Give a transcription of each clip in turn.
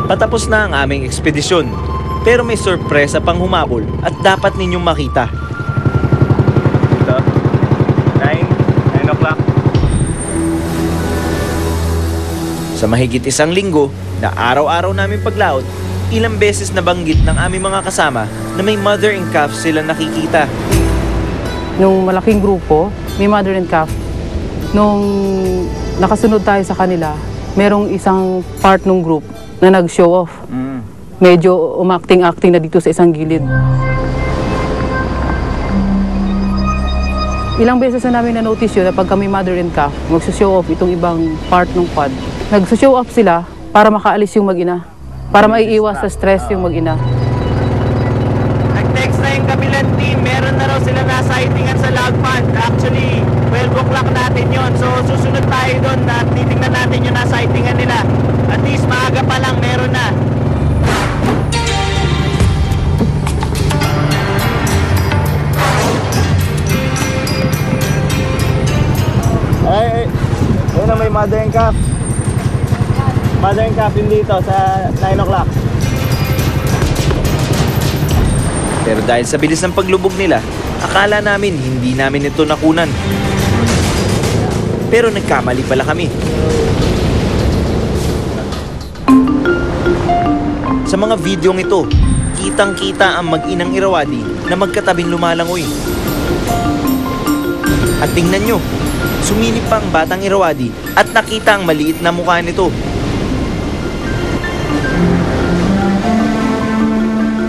Patapos na ang aming ekspedisyon, pero may sorpresa pang humabol at dapat ninyong makita. Ito, 9 o'clock. Sa mahigit isang linggo na araw-araw namin paglaot, ilang beses nabanggit ng aming mga kasama na may mother and calf sila nakikita. Nung malaking grupo, may mother and calf. Nung nakasunod tayo sa kanila, merong isang part ng group na nag-show off. Medyo umakting-acting na dito sa isang gilid. Ilang beses na namin na-notice yun na pag kami mother and calf, mag-show off itong ibang part ng quad. Nag-show off sila para makaalis yung mag-ina. Para maiiwas sa stress yung mag-ina. Nag-text na yung kabilang team, meron na raw sila na-sightingan sa log pond. Actually, 12 o'clock natin yon. So susunod tayo doon at titingnan natin yung na-sightingan nila. At least maaga pa lang meron na. Ay, ayun na may mother and calf. Mother and calf din dito sa 9 o'clock. Pero dahil sa bilis ng paglubog nila, akala namin hindi namin ito nakunan. Pero nagkamali pala kami. Sa mga videong ito, kitang-kita ang mag-inang Irrawaddy na magkatabing lumalangoy. At tingnan nyo, sumilip pa ang batang Irrawaddy at nakita ang maliit na mukha nito.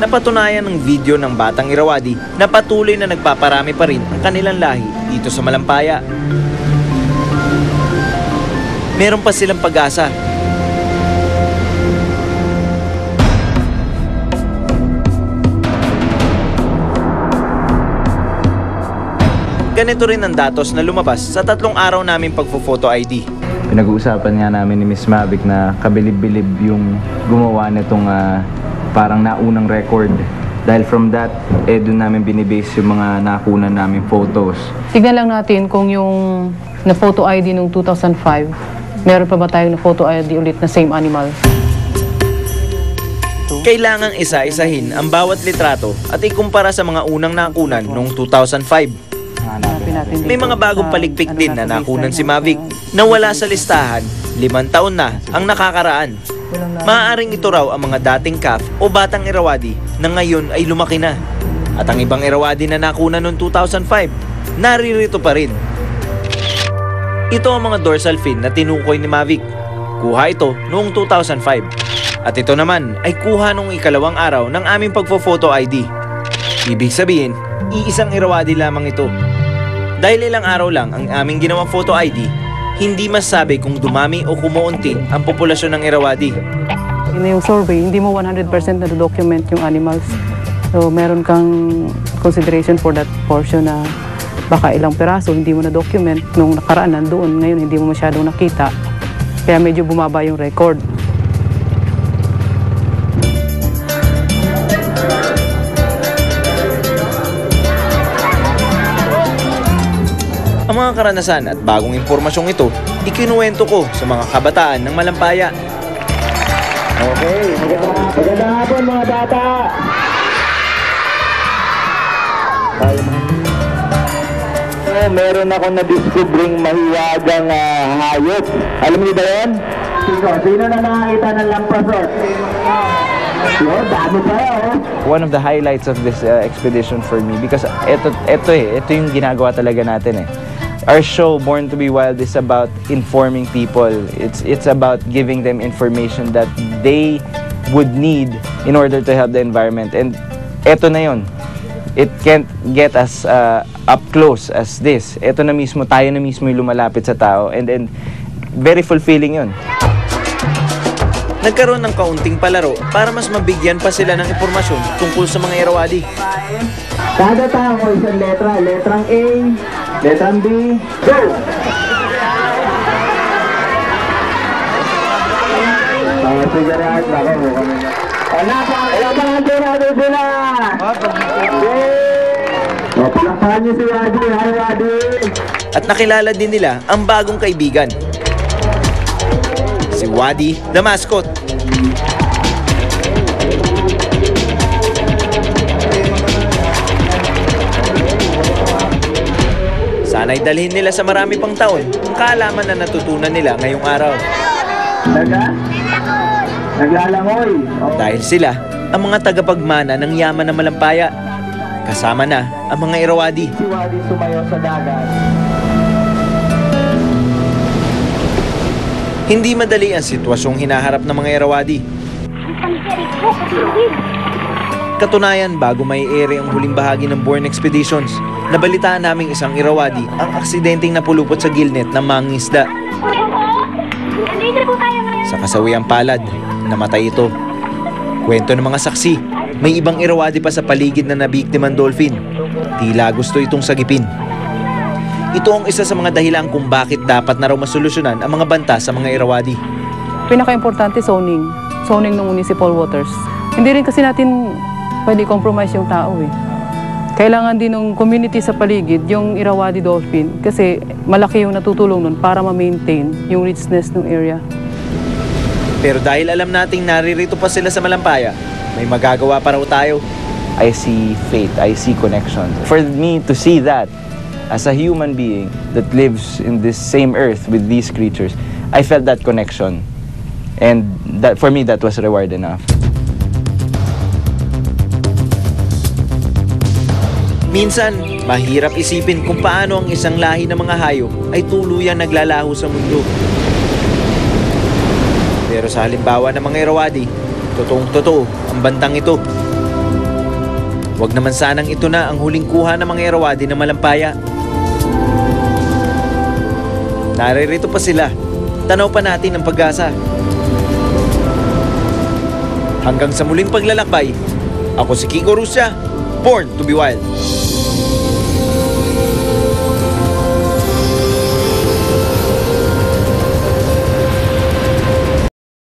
Napatunayan ng video ng batang Irrawaddy na patuloy na nagpaparami pa rin ang kanilang lahi dito sa Malampaya. Meron pa silang pag-asa. Ganito rin ang datos na lumabas sa 3 araw namin pagpo-photo ID. Pinag-uusapan nga namin ni Miss Mavic na kabilib-bilib yung gumawa nitong parang naunang record. Dahil from that, doon namin binibase yung mga nakunan namin photos. Tignan lang natin kung yung na-photo ID nung 2005, meron pa ba tayong na-photo ID ulit na same animal? Kailangang isa-isahin ang bawat litrato at ikumpara sa mga unang nakunan noong 2005. May mga bagong paligpik din na nakunan si Mavic na wala sa listahan, 5 taon na ang nakakaraan. Maaaring ito raw ang mga dating calf o batang Irrawaddy na ngayon ay lumaki na. At ang ibang Irrawaddy na nakunan noong 2005, naririto pa rin. Ito ang mga dorsal fin na tinukoy ni Mavic. Kuha ito noong 2005. At ito naman ay kuha noong ikalawang araw ng aming pagpo-photo ID. Ibig sabihin, iisang Irrawaddy lamang ito. Dahil ilang araw lang ang aming ginawang photo ID, hindi masabi kung dumami o kumuunti ang populasyon ng Irrawaddy. Yun na yung survey, hindi mo 100% na-document yung animals. So meron kang consideration for that portion na baka ilang peraso hindi mo na-document nung nakaraan nandoon, ngayon hindi mo masyadong nakita. Kaya medyo bumaba yung record. Ang mga karanasan at bagong impormasyong ito, ikinuwento ko sa mga kabataan ng Malampaya. Okay, magandang hapon mga bata! Meron ako na-discovering mahiwagang hayop. Alam niyo ba yan? Sino na nakakita ng lampasot? Dami pa yun. One of the highlights of this expedition for me, because ito yung ginagawa talaga natin eh. Our show, Born to be Wild, is about informing people. It's about giving them information that they would need in order to help the environment. And eto na yun. It can't get us up close as this. Eto na mismo, tayo na mismo yung lumalapit sa tao. And very fulfilling yun. Nagkaroon ng kaunting palaro para mas mabigyan pa sila ng impormasyon tungkol sa mga Irrawaddy. Kada tao isang letra. Letrang A, letrang B, go! Sige na, baka mo kami na. Wala pa nga natin sila! Palakpakan niyo si Waddy, hi Waddy! At nakilala din nila ang bagong kaibigan, si Waddy the mascot. sana'y dalhin nila sa marami pang taon ang kaalaman na natutunan nila ngayong araw. Naglalangoy. Dahil sila ang mga tagapagmana ng yaman ng Malampaya. Kasama na ang mga Irrawaddy. Si Wadi sumayo sa dagat. Hindi madali ang sitwasyong hinaharap ng mga Irrawaddy. Katunayan, bago may ere ang huling bahagi ng Bourne Expeditions, nabalitaan naming isang Irrawaddy ang aksidenteng napulupot sa gilnet ng mangingisda. Sa kasawiang palad, namatay ito. Kwento ng mga saksi, may ibang Irrawaddy pa sa paligid na nabiktimang dolphin. Tila gusto itong sagipin. Ito ang isa sa mga dahilan kung bakit dapat na raw masolusyonan ang mga banta sa mga Irrawaddy. Pinaka-importante, zoning. Zoning ng municipal waters. Hindi rin kasi natin pwede compromise yung tao eh. Kailangan din ng community sa paligid, yung Irrawaddy dolphin, kasi malaki yung natutulong nun para ma-maintain yung richness ng area. Pero dahil alam nating naririto pa sila sa Malampaya, may magagawa pa raw tayo. I see faith, I see connection. For me to see that as a human being that lives in this same earth with these creatures, I felt that connection. And that, for me, that was reward enough. Minsan, mahirap isipin kung paano ang isang lahi ng mga hayop ay tuluyang naglalaho sa mundo. Pero sa halimbawa ng mga Irrawaddy, totoong-totoo ang bantang ito. Huwag naman sanang ito na ang huling kuha ng mga Irrawaddy ng Malampaya. Naririto pa sila. Tanaw pa natin ang pag-asa. Hanggang sa muling paglalakbay, ako si Kiko Rusya, Born to be Wild.